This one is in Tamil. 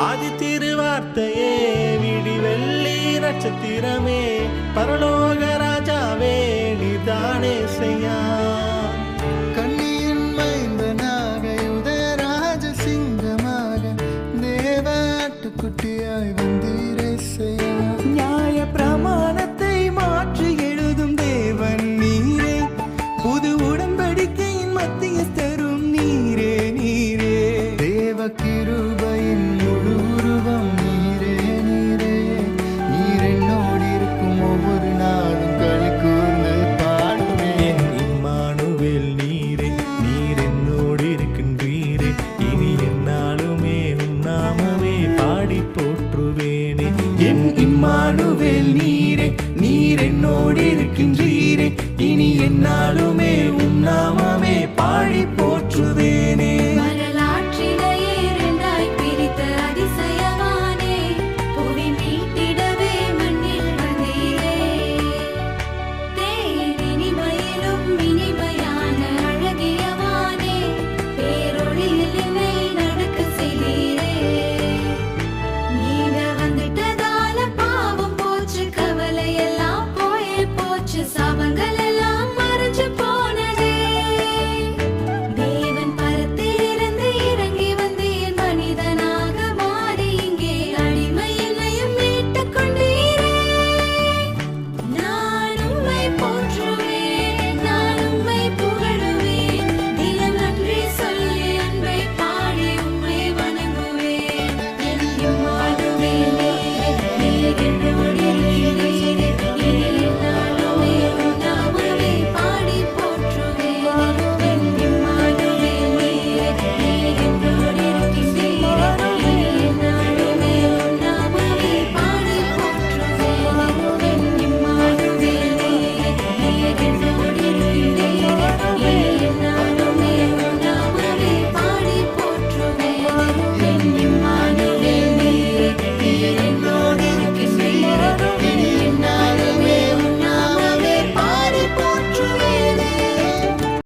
ஆதி திருவார்த்தையே விடி வெள்ளி நட்சத்திரமே பரலோக ராஜாவே நீதானே செய்யா கண்ணியின் மைந்தனாக யுதராஜ சிங்கமாக தேவாட்டுக்குட்டியாய் வந்தீரே செய்யா நியாய பிரமாணத்தை மாற்றி எழுதும் தேவன் நீரே புது உடன்படிக்கையின் மத்தியஸ்தரும் நீரே நீரே தேவ கிருபையின் முழு உருவம் நீரே நீரே நீர் என்னோடு இருக்கும் ஒவ்வொரு நாளும் களி கூர்ந்து பாடுவேன் இம்மானுவேல் நீரே நீர் என்னோடு இருக்கின்றீரே இனி என்னாலுமே உம் நாமமே பாடி போற்றுவேனே என் இம்மானுவேல் நீரே நீர் என்னோடு இருக்கின்றீரே இனி என்னாலுமே உம் நாமமே பாடி போற்றுவேனே